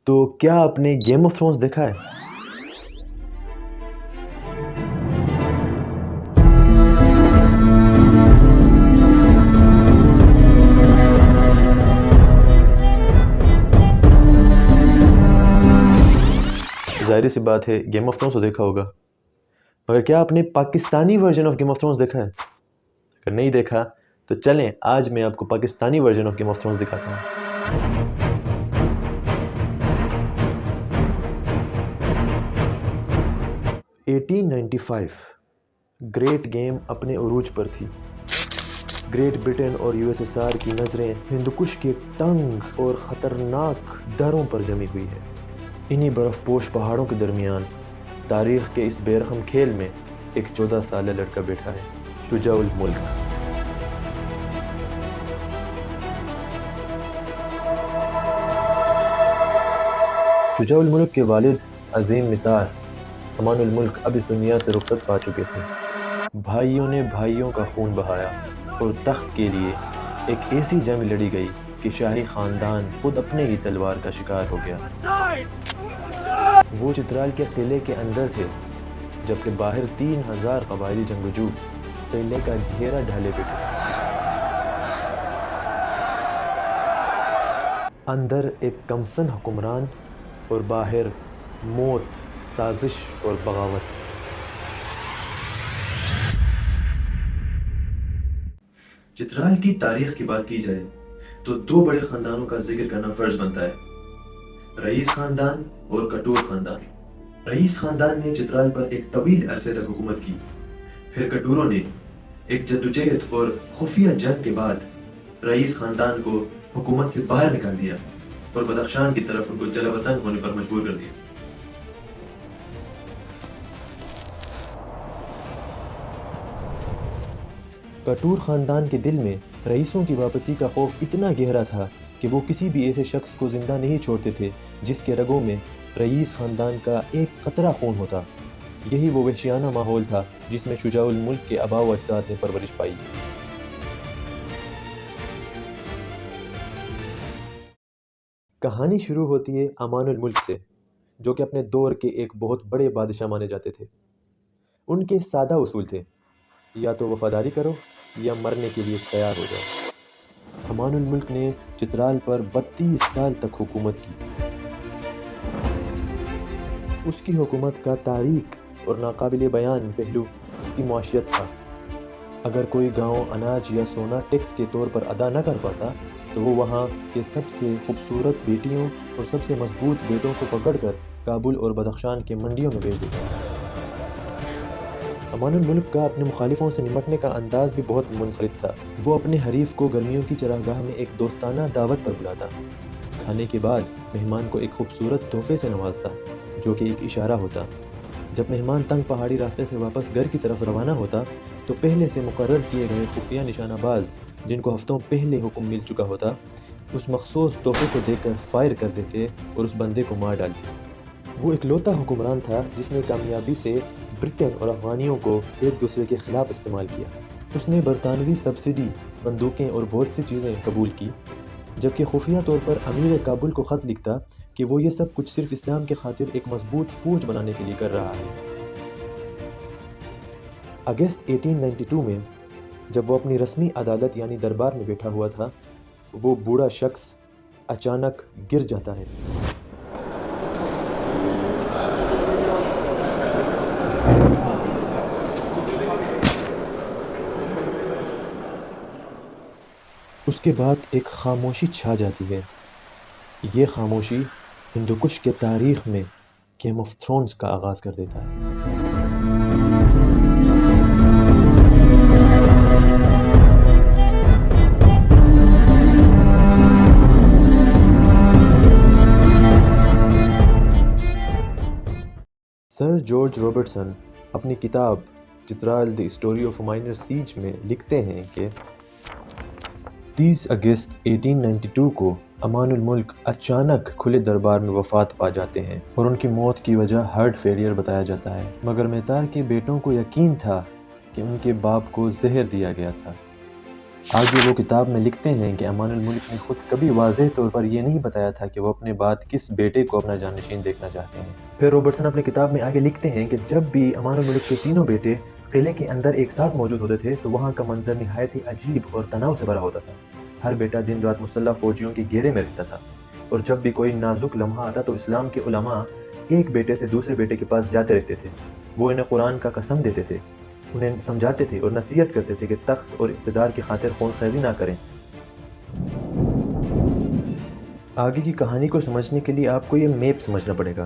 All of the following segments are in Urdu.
تو کیا آپ نے گیم آف تھرونز دیکھا ہے؟ ظاہر سی بات ہے گیم آف تھرونز تو دیکھا ہوگا، مگر کیا آپ نے Pakistani version of game of Thrones دیکھا ہے؟ اگر نہیں دیکھا تو چلیں آج میں آپ کو Pakistani version of game of Thrones دکھاتا ہوں۔ 1895 گریٹ گیم اپنے عروج پر تھی۔ گریٹ برٹن اور یو ایس ایس آر کی نظریں ہندوکش کے تنگ اور خطرناک دروں پر جمی ہوئی ہے۔ انہی برف پوش پہاڑوں کے درمیان تاریخ کے اس بے رحم کھیل میں ایک 14 سالہ لڑکا بیٹھا ہے، شجاع الملک۔ شجاع الملک کے والد عظیم متار امان الملک اب اس دنیا سے رخصت پا چکے تھے۔ بھائیوں نے بھائیوں کا خون بہایا اور تخت کے لیے ایک ایسی جنگ لڑی گئی کہ شاہی خاندان خود اپنے ہی تلوار کا شکار ہو گیا۔ وہ چترال کے قلعے کے اندر تھے جبکہ باہر 3000 قبائلی جنگجو قلعے کا گھیرا ڈھالے بیٹھے تھے۔ اندر ایک کمسن حکمران اور باہر موت، سازش اور بغاوت۔ چترال کی تاریخ کی بات کی جائے تو 2 بڑے خاندانوں کا ذکر کرنا فرض بنتا ہے، رئیس خاندان اور کٹور خاندان۔ رئیس خاندان نے چترال پر ایک طویل عرصے تک حکومت کی، پھر کٹوروں نے ایک جدوجہد اور خفیہ جنگ کے بعد رئیس خاندان کو حکومت سے باہر نکال دیا اور بدخشان کی طرف ان کو جلا وطن ہونے پر مجبور کر دیا۔ کٹور خاندان کے دل میں رئیسوں کی واپسی کا خوف اتنا گہرا تھا کہ وہ کسی بھی ایسے شخص کو زندہ نہیں چھوڑتے تھے جس کے رگوں میں رئیس خاندان کا ایک قطرہ خون ہوتا۔ یہی وہ وحشیانہ ماحول تھا جس میں شجاع الملک کے آباء و اجداد نے پرورش پائی۔ کہانی شروع ہوتی ہے امان الملک سے، جو کہ اپنے دور کے ایک بہت بڑے بادشاہ مانے جاتے تھے۔ ان کے سادہ اصول تھے، یا تو وفاداری کرو یا مرنے کے لیے تیار ہو جاؤ۔ امان الملک نے چترال پر 32 سال تک حکومت کی۔ اس کی حکومت کا تاریک اور ناقابل بیان پہلو اس کی معاشیت تھا۔ اگر کوئی گاؤں اناج یا سونا ٹیکس کے طور پر ادا نہ کر پاتا تو وہ وہاں کے سب سے خوبصورت بیٹیوں اور سب سے مضبوط بیٹوں کو پکڑ کر کابل اور بدخشان کے منڈیوں میں بیچ دیتا۔ امان الملک کا اپنے مخالفوں سے نمٹنے کا انداز بھی بہت منفرد تھا۔ وہ اپنے حریف کو گرمیوں کی چراگاہ میں ایک دوستانہ دعوت پر بلاتا، کھانے کے بعد مہمان کو ایک خوبصورت تحفے سے نوازتا جو کہ ایک اشارہ ہوتا۔ جب مہمان تنگ پہاڑی راستے سے واپس گھر کی طرف روانہ ہوتا تو پہلے سے مقرر کیے گئے خفیہ نشانہ باز جن کو ہفتوں پہلے حکم مل چکا ہوتا اس مخصوص تحفے کو دیکھ کر فائر کر دیتے اور اس بندے کو مار ڈالتے۔ وہ اکلوتا حکمران تھا جس نے کامیابی سے برٹن اور افغانیوں کو ایک دوسرے کے خلاف استعمال کیا۔ اس نے برطانوی سبسڈی، بندوقیں اور بہت سی چیزیں قبول کی، جبکہ خفیہ طور پر امیر کابل کو خط لکھتا کہ وہ یہ سب کچھ صرف اسلام کے خاطر ایک مضبوط فوج بنانے کے لیے کر رہا ہے۔ اگست 1892 میں جب وہ اپنی رسمی عدالت یعنی دربار میں بیٹھا ہوا تھا، وہ بوڑھا شخص اچانک گر جاتا ہے۔ اس کے بعد ایک خاموشی چھا جاتی ہے۔ یہ خاموشی ہندوکش کے تاریخ میں گیم آف تھرونز کا آغاز کر دیتا ہے۔ سر جارج رابرٹسن اپنی کتاب Chitral the story of minor siege میں لکھتے ہیں کہ 30 اگست 1892 کو امان الملک اچانک کھلے دربار میں وفات پا جاتے ہیں اور ان کی موت کی وجہ ہارٹ فیلئر بتایا جاتا ہے، مگر مہتار کے بیٹوں کو یقین تھا کہ ان کے باپ کو زہر دیا گیا تھا۔ آگے وہ کتاب میں لکھتے ہیں کہ امان الملک نے خود کبھی واضح طور پر یہ نہیں بتایا تھا کہ وہ اپنے بعد کس بیٹے کو اپنا جانشین دیکھنا چاہتے ہیں۔ پھر روبرٹسن اپنے کتاب میں آگے لکھتے ہیں کہ جب بھی امان الملک کے تینوں بیٹے قلعے کے اندر ایک ساتھ موجود ہوتے تھے تو وہاں کا منظر نہایت ہی عجیب اور تناؤ سے بھرا ہوتا تھا۔ ہر بیٹا دن رات مسلح فوجیوں کے گھیرے میں رہتا تھا، اور جب بھی کوئی نازک لمحہ آتا تو اسلام کے علماء ایک بیٹے سے دوسرے بیٹے کے پاس جاتے رہتے تھے۔ وہ انہیں قرآن کا قسم دیتے تھے، انہیں سمجھاتے تھے اور نصیحت کرتے تھے کہ تخت اور اقتدار کی خاطر خون خیزی نہ کریں۔ آگے کی کہانی کو سمجھنے کے لیے آپ کو یہ میپ سمجھنا پڑے گا۔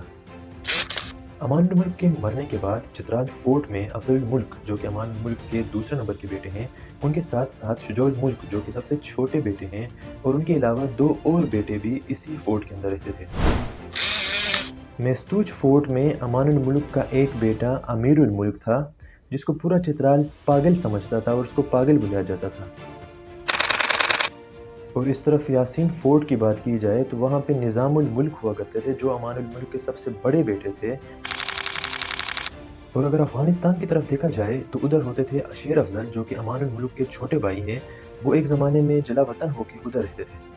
امان الملک کے مرنے کے بعد چترال فورٹ میں افضل الملک جو کہ امان الملک کے دوسرے نمبر کے بیٹے ہیں، ان کے ساتھ ساتھ شجاع الملک جو کہ سب سے چھوٹے بیٹے ہیں، اور ان کے علاوہ 2 اور بیٹے بھی اسی فورٹ کے اندر رہتے تھے۔ میستوچ فورٹ میں امان الملک کا ایک بیٹا امیر الملک تھا جس کو پورا چترال پاگل سمجھتا تھا اور اس کو پاگل بلایا جاتا تھا۔ اور اس طرف یاسین فورٹ کی بات کی جائے تو وہاں پہ نظام الملک ہوا کرتے تھے جو امان الملک کے سب سے بڑے بیٹے تھے۔ اور اگر افغانستان کی طرف دیکھا جائے تو ادھر ہوتے تھے شیر افضل جو کہ امان الملک کے چھوٹے بھائی ہیں، وہ ایک زمانے میں جلا وطن ہو کے ادھر رہتے تھے۔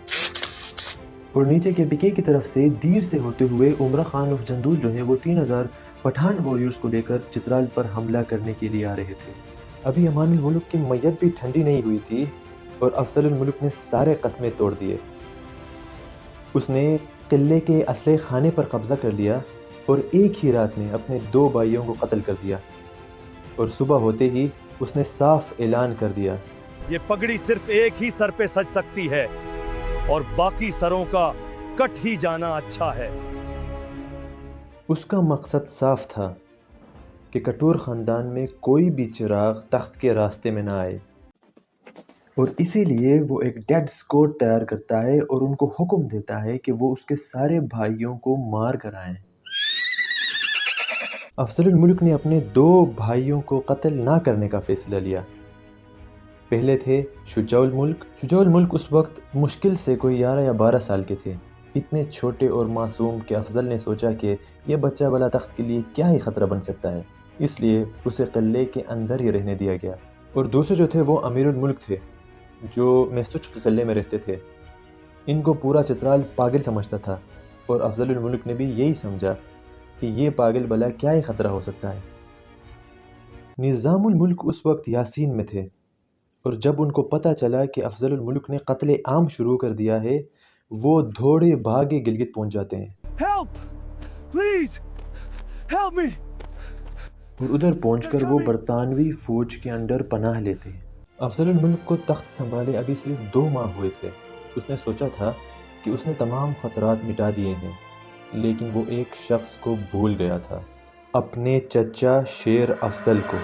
اور نیچے کے بکے کی طرف سے دیر سے ہوتے ہوئے عمرہ خان آف جندول جو ہیں وہ 3000 پٹھان وارریورز کو لے کر چترال پر حملہ کرنے کے لیے آ رہے تھے۔ ابھی امان الملک کی میت بھی ٹھنڈی نہیں ہوئی تھی اور افضل الملک نے سارے قسمیں توڑ دیے۔ اس نے قلعے کے اسلحے خانے پر قبضہ کر لیا اور ایک ہی رات میں اپنے 2 بھائیوں کو قتل کر دیا، اور صبح ہوتے ہی اس نے صاف اعلان کر دیا، یہ پگڑی صرف ایک ہی سر پہ سج سکتی ہے اور باقی سروں کا کٹ ہی جانا اچھا ہے۔ اس کا مقصد صاف تھا کہ کٹور خاندان میں کوئی بھی چراغ تخت کے راستے میں نہ آئے، اور اسی لیے وہ ایک ڈیڈ اسکواڈ تیار کرتا ہے اور ان کو حکم دیتا ہے کہ وہ اس کے سارے بھائیوں کو مار کر آئیں۔ افضل الملک نے اپنے 2 بھائیوں کو قتل نہ کرنے کا فیصلہ لیا۔ پہلے تھے شجاع الملک۔ شجاع الملک اس وقت مشکل سے کوئی 11 یا 12 سال کے تھے، اتنے چھوٹے اور معصوم کہ افضل نے سوچا کہ یہ بچہ بلا تخت کے لیے کیا ہی خطرہ بن سکتا ہے، اس لیے اسے قلعے کے اندر ہی رہنے دیا گیا۔ اور دوسرے جو تھے وہ امیر الملک تھے جو میستوچ کے قلعے میں رہتے تھے۔ ان کو پورا چترال پاگل سمجھتا تھا، اور افضل الملک نے بھی یہی سمجھا کہ یہ پاگل بلا کیا ہی خطرہ ہو سکتا ہے۔ نظام الملک اس وقت یاسین میں تھے، اور جب ان کو پتہ چلا کہ افضل الملک نے قتل عام شروع کر دیا ہے، وہ دوڑے بھاگے گلگت پہنچ جاتے ہیں۔ Help! Please! Help me! اور ادھر پہنچ کر وہ برطانوی فوج کے انڈر پناہ لیتے ہیں۔ افضل الملک کو تخت سنبھالے ابھی صرف 2 ماہ ہوئے تھے۔ اس نے سوچا تھا کہ اس نے تمام خطرات مٹا دیے ہیں، لیکن وہ ایک شخص کو بھول گیا تھا، اپنے چچا شیر افضل کو۔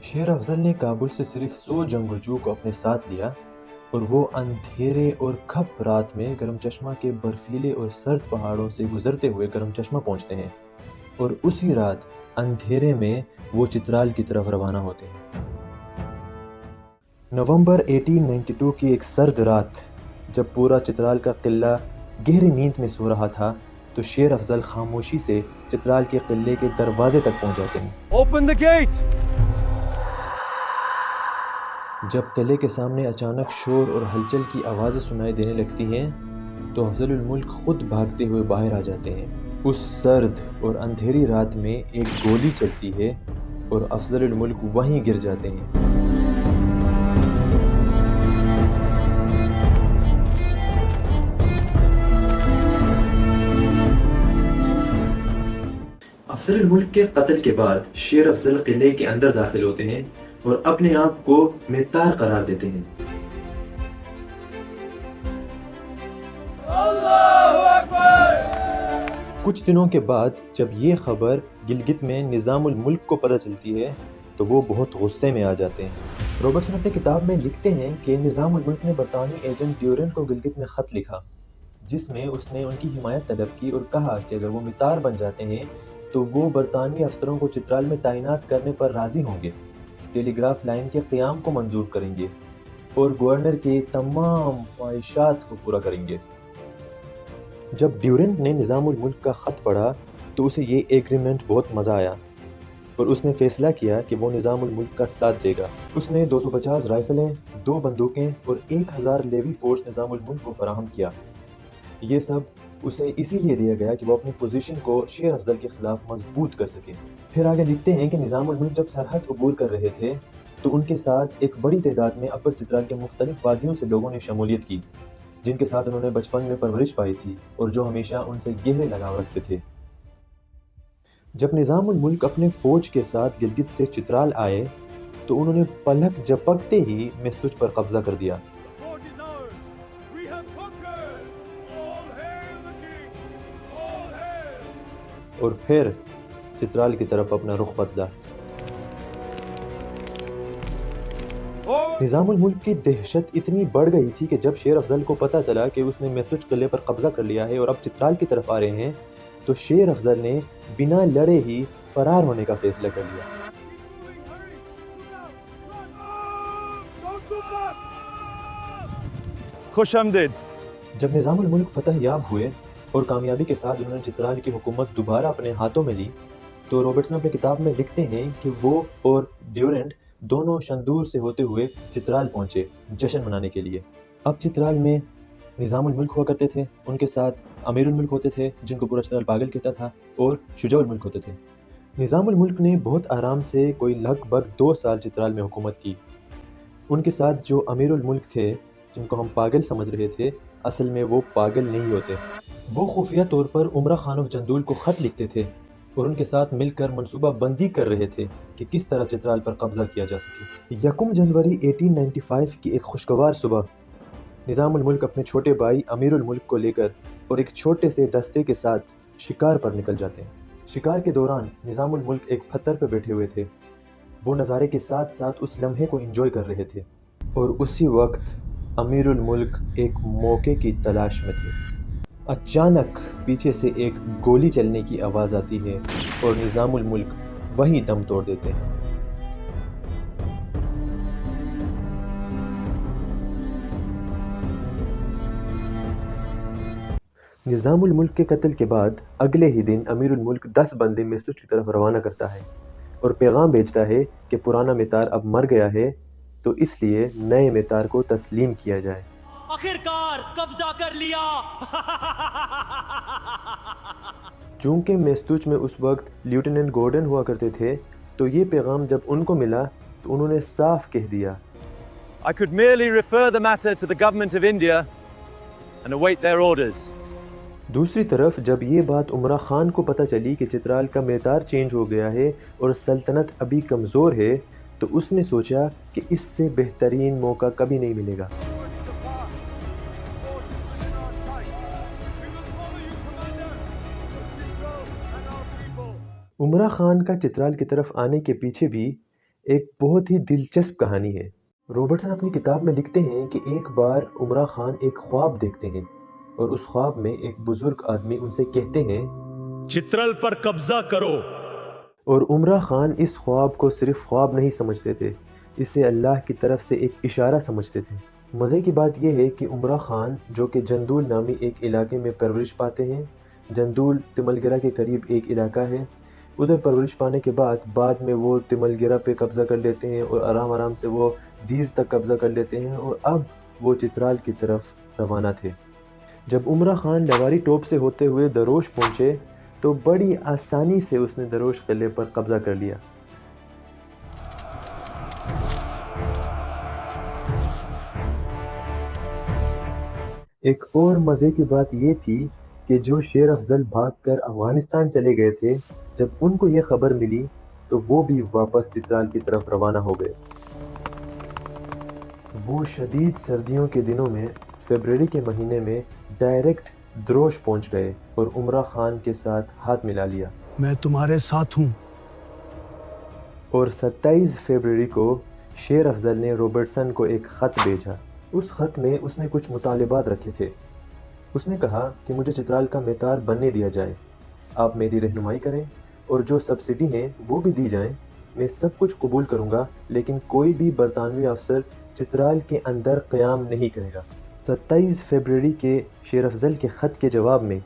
شیر افضل نے کابل سے صرف 100 جنگجو کو اپنے ساتھ لیا، اور وہ اندھیرے اور کھپ رات میں گرم چشمہ کے برفیلے اور سرد پہاڑوں سے گزرتے ہوئے گرم چشمہ پہنچتے ہیں، اور اسی رات اندھیرے میں وہ چترال کی طرف روانہ ہوتے ہیں۔ نومبر 1892 کی ایک سرد رات جب پورا چترال کا قلعہ گہری نیند میں سو رہا تھا تو شیر افضل خاموشی سے چترال کے قلعے کے دروازے تک پہنچ جاتے ہیں۔ Open the gate! جب قلعے کے سامنے اچانک شور اور ہلچل کی آوازیں سنائی دینے لگتی ہیں تو افضل الملک خود بھاگتے ہوئے باہر آ جاتے ہیں۔ اس سرد اور اندھیری رات میں ایک گولی چلتی ہے اور افضل الملک وہیں گر جاتے ہیں۔ افضل الملک کے قتل کے بعد شیر افضل قلعے کے اندر داخل ہوتے ہیں اور اپنے آپ کو محتار قرار دیتے ہیں۔ کچھ دنوں کے بعد جب یہ خبر گلگت میں نظام الملک کو پتہ چلتی ہے تو وہ بہت غصے میں آ جاتے ہیں۔ روبرٹسن اپنی کتاب میں لکھتے ہیں کہ نظام الملک نے برطانوی ایجنٹ ڈیورنٹ کو گلگت میں خط لکھا جس میں اس نے ان کی حمایت طلب کی اور کہا کہ اگر وہ مطار بن جاتے ہیں تو وہ برطانوی افسروں کو چترال میں تعینات کرنے پر راضی ہوں گے، ٹیلی گراف لائن کے قیام کو منظور کریں گے اور گورنر کے تمام خواہشات کو پورا کریں گے۔ جب ڈیورنٹ نے نظام الملک کا خط پڑھا تو اسے یہ ایگریمنٹ بہت مزہ آیا، اور اس نے فیصلہ کیا کہ وہ نظام الملک کا ساتھ دے گا۔ اس نے 250 رائفلیں، 2 بندوقیں اور 1000 لیوی فورس نظام الملک کو فراہم کیا۔ یہ سب اسے اسی لیے دیا گیا کہ وہ اپنی پوزیشن کو شیر افضل کے خلاف مضبوط کر سکے۔ پھر آگے لکھتے ہیں کہ نظام الملک جب سرحد عبور کر رہے تھے تو ان کے ساتھ ایک بڑی تعداد میں اپر چترال کے مختلف وادیوں سے لوگوں نے شمولیت کی، جن کے ساتھ انہوں نے بچپن میں پرورش پائی تھی اور جو ہمیشہ ان سے گہرے لگاؤ رکھتے تھے۔ جب نظام الملک اپنے فوج کے ساتھ گلگت سے چترال آئے تو انہوں نے پلک جھپکتے ہی مستوج پر قبضہ کر دیا۔ اور پھر چترال کی طرف اپنا رخ بدلا۔ نظام الملک کی دہشت اتنی بڑھ گئی تھی کہ جب شیر افضل کو پتہ چلا کہ اس نے مستوج قلعے پر قبضہ کر لیا ہے اور اب چترال کی طرف آ رہے ہیں تو شیر افضل نے بنا لڑے ہی فرار ہونے کا فیصلہ کر لیا۔ خوش آمدید۔ جب نظام الملک فتح یاب ہوئے اور کامیابی کے ساتھ انہوں نے چترال کی حکومت دوبارہ اپنے ہاتھوں میں لی تو روبرٹسن اپنی کتاب میں لکھتے ہیں کہ وہ اور ڈیورنٹ دونوں شندور سے ہوتے ہوئے چترال پہنچے جشن منانے کے لیے۔ اب چترال میں نظام الملک ہوا کرتے تھے، ان کے ساتھ امیر الملک ہوتے تھے جن کو پورا چترال پاگل کہتا تھا، اور شجاع الملک ہوتے تھے۔ نظام الملک نے بہت آرام سے کوئی لگ بھگ 2 سال چترال میں حکومت کی۔ ان کے ساتھ جو امیر الملک تھے جن کو ہم پاگل سمجھ رہے تھے، اصل میں وہ پاگل نہیں ہوتے۔ وہ خفیہ طور پر عمرہ خان آف جندول کو خط لکھتے تھے اور ان کے ساتھ مل کر منصوبہ بندی کر رہے تھے کہ کس طرح چترال پر قبضہ کیا جا سکے۔ 1 جنوری 1895 کی ایک خوشگوار صبح نظام الملک اپنے چھوٹے بھائی امیر الملک کو لے کر اور ایک چھوٹے سے دستے کے ساتھ شکار پر نکل جاتے ہیں۔ شکار کے دوران نظام الملک ایک پتھر پہ بیٹھے ہوئے تھے۔ وہ نظارے کے ساتھ ساتھ اس لمحے کو انجوائے کر رہے تھے اور اسی وقت امیر الملک ایک موقع کی تلاش میں تھے۔ اچانک پیچھے سے ایک گولی چلنے کی آواز آتی ہے اور نظام الملک وہیں دم توڑ دیتے ہیں۔ نظام الملک کے قتل کے بعد اگلے ہی دن امیر الملک 10 بندے مستوج کی طرف روانہ کرتا ہے اور پیغام بھیجتا ہے کہ پرانا میتار اب مر گیا ہے تو اس لیے نئے میتار کو تسلیم کیا جائے۔ آخرکار قبضہ کر لیا۔ چونکہ میستوچ میں اس وقت لیوٹیننٹ گورڈن ہوا کرتے تھے تو یہ پیغام جب ان کو ملا تو انہوں نے صاف کہہ دیا I could merely refer the matter to the government of India and await their orders. دوسری طرف جب یہ بات عمرہ خان کو پتہ چلی کہ چترال کا میتار چینج ہو گیا ہے اور سلطنت ابھی کمزور ہے تو اس نے سوچا کہ اس سے بہترین موقع کبھی نہیں ملے گا۔ عمرہ خان کا چترال کی طرف آنے کے پیچھے بھی ایک بہت ہی دلچسپ کہانی ہے۔ روبرٹسن اپنی کتاب میں لکھتے ہیں کہ ایک بار عمرہ خان ایک خواب دیکھتے ہیں اور اس خواب میں ایک بزرگ آدمی ان سے کہتے ہیں چترال پر قبضہ کرو۔ اور عمرہ خان اس خواب کو صرف خواب نہیں سمجھتے تھے، اسے اللہ کی طرف سے ایک اشارہ سمجھتے تھے۔ مزے کی بات یہ ہے کہ عمرہ خان جو کہ جندول نامی ایک علاقے میں پرورش پاتے ہیں، جندول تمل گرہ کے قریب ایک علاقہ ہے، ادھر پرورش پانے کے بعد میں وہ تمل گرہ پہ قبضہ کر لیتے ہیں اور آرام سے وہ دیر تک قبضہ کر لیتے ہیں اور اب وہ چترال کی طرف روانہ تھے۔ جب عمرہ خان لواری ٹوپ سے ہوتے ہوئے دروش پہنچے تو بڑی آسانی سے اس نے دروش قلعے پر قبضہ کر لیا۔ ایک اور مزے کی بات یہ تھی کہ جو شیر افضل بھاگ کر افغانستان چلے گئے تھے، جب ان کو یہ خبر ملی تو وہ بھی واپس چترال کی طرف روانہ ہو گئے۔ وہ شدید سردیوں کے دنوں میں فیبرری کے مہینے میں ڈائریکٹ دروش پہنچ گئے اور عمرہ خان کے ساتھ ہاتھ ملا لیا۔ میں تمہارے ساتھ ہوں۔ اور 27 فیبرری کو شیر افضل نے روبرٹسن کو ایک خط بھیجا۔ اس خط میں اس نے کچھ مطالبات رکھے تھے۔ اس نے کہا کہ مجھے چترال کا میتار بننے دیا جائے، آپ میری رہنمائی کریں اور جو سبسڈی ہیں وہ بھی دی جائیں، میں سب کچھ قبول کروں گا، لیکن کوئی بھی برطانوی افسر چترال کے اندر قیام نہیں کرے گا۔ 27 فیبرری کے شیر افضل کے خط کے جواب میں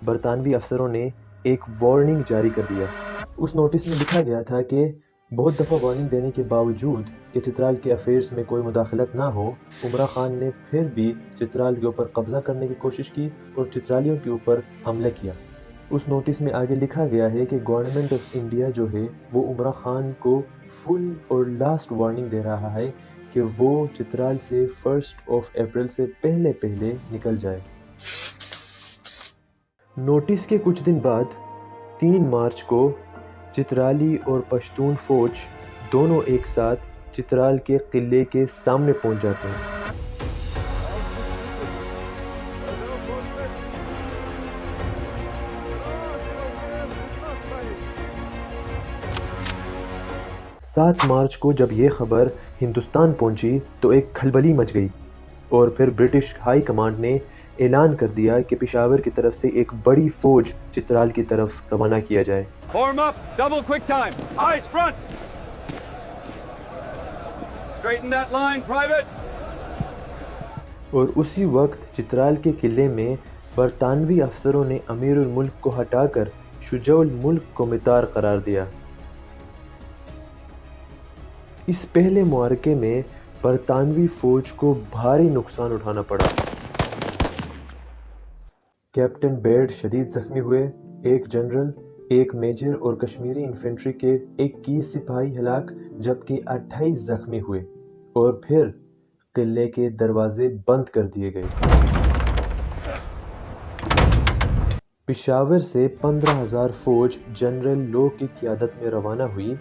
برطانوی افسروں نے ایک وارننگ جاری کر دیا۔ اس نوٹس میں لکھا گیا تھا کہ بہت دفعہ وارننگ دینے کے باوجود کہ چترال کے افیئرز میں کوئی مداخلت نہ ہو، عمرہ خان نے پھر بھی چترال کے اوپر قبضہ کرنے کی کوشش کی اور چترالیوں کے اوپر حملہ کیا۔ اس نوٹس میں آگے لکھا گیا ہے کہ گورنمنٹ آف انڈیا جو ہے وہ عمرہ خان کو فل اور لاسٹ وارننگ دے رہا ہے کہ وہ چترال سے 1 اپریل سے پہلے نکل جائے۔ نوٹس کے کچھ دن بعد 3 مارچ کو چترالی اور پشتون فوج دونوں ایک ساتھ چترال کے قلعے کے سامنے پہنچ جاتے ہیں۔ سات مارچ کو جب یہ خبر ہندوستان پہنچی تو ایک کھلبلی مچ گئی اور پھر برٹش ہائی کمانڈ نے اعلان کر دیا کہ پشاور کی طرف سے ایک بڑی فوج چترال کی طرف روانہ کیا جائے۔ Form up, double quick time. Eyes front. Straighten that line, private. اور اسی وقت چترال کے قلعے میں برطانوی افسروں نے امیر الملک کو ہٹا کر شجاع الملک کو متار قرار دیا۔ اس پہلے معرکے میں برطانوی فوج کو بھاری نقصان اٹھانا پڑا۔ کیپٹن بیئرڈ شدید زخمی ہوئے، ایک جنرل، ایک میجر اور کشمیری انفینٹری کے 21 سپاہی ہلاک جبکہ 28 زخمی ہوئے، اور پھر قلعے کے دروازے بند کر دیے گئے۔ پشاور سے 15,000 فوج جنرل لو کی قیادت میں روانہ ہوئی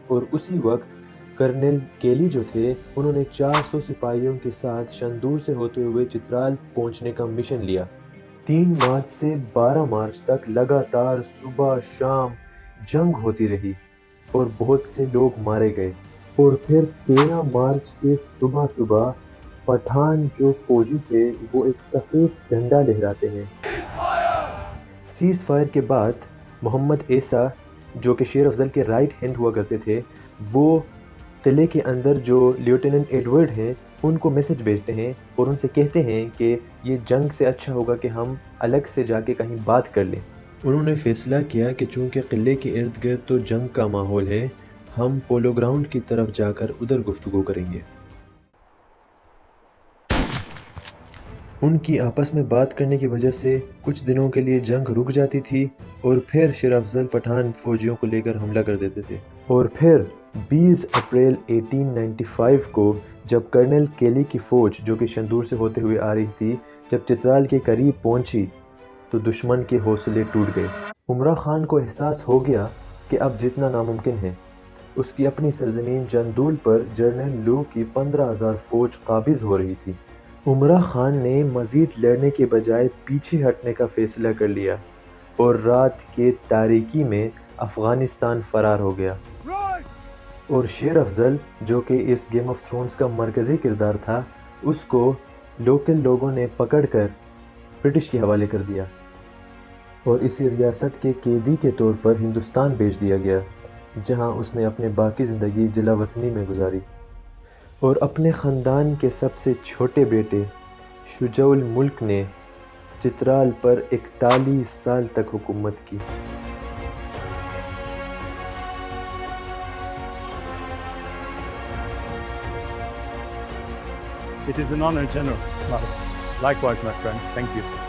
اور اسی وقت کرنل کیلی جو تھے انہوں نے 400 سپاہیوں کے ساتھ شندور سے ہوتے ہوئے چترال پہنچنے کا مشن لیا۔ 3 مارچ سے 12 مارچ تک لگاتار صبح شام جنگ ہوتی رہی اور بہت سے لوگ مارے گئے، اور پھر 13 مارچ کے صبح پٹھان جو فوجی تھے وہ ایک سفید جھنڈا لہراتے ہیں۔ سیز فائر کے بعد محمد عیسیٰ جو کہ شیر افضل کے رائٹ ہینڈ ہوا کرتے تھے، وہ قلعے کے اندر جو لیوٹیننٹ ایڈورڈ ہیں ان کو میسج بھیجتے ہیں اور ان سے کہتے ہیں کہ یہ جنگ سے اچھا ہوگا کہ ہم الگ سے جا کے کہیں بات کر لیں۔ انہوں نے فیصلہ کیا کہ چونکہ قلعے کے ارد گرد تو جنگ کا ماحول ہے، ہم پولو گراؤنڈ کی طرف جا کر ادھر گفتگو کریں گے۔ ان کی آپس میں بات کرنے کی وجہ سے کچھ دنوں کے لیے جنگ رک جاتی تھی اور پھر شیر افضل پٹھان فوجیوں کو لے کر حملہ کر دیتے تھے۔ اور پھر 20 اپریل 1895 کو جب کرنل کیلی کی فوج جو کہ شندور سے ہوتے ہوئے آ رہی تھی جب چترال کے قریب پہنچی تو دشمن کے حوصلے ٹوٹ گئے۔ عمرہ خان کو احساس ہو گیا کہ اب جتنا ناممکن ہے۔ اس کی اپنی سرزمین جندول پر جنرل لو کی 15,000 فوج قابض ہو رہی تھی۔ عمرہ خان نے مزید لڑنے کے بجائے پیچھے ہٹنے کا فیصلہ کر لیا اور رات کے تاریکی میں افغانستان فرار ہو گیا، اور شیر افضل جو کہ اس گیم آف تھرونز کا مرکزی کردار تھا اس کو لوکل لوگوں نے پکڑ کر برٹش کے حوالے کر دیا اور اسے ریاست کے قیدی کے طور پر ہندوستان بھیج دیا گیا، جہاں اس نے اپنے باقی زندگی جلا وطنی میں گزاری اور اپنے خاندان کے سب سے چھوٹے بیٹے شجاع الملک نے چترال پر 41 سال تک حکومت کی۔ It is an honor, General. Likewise, my friend. Thank you.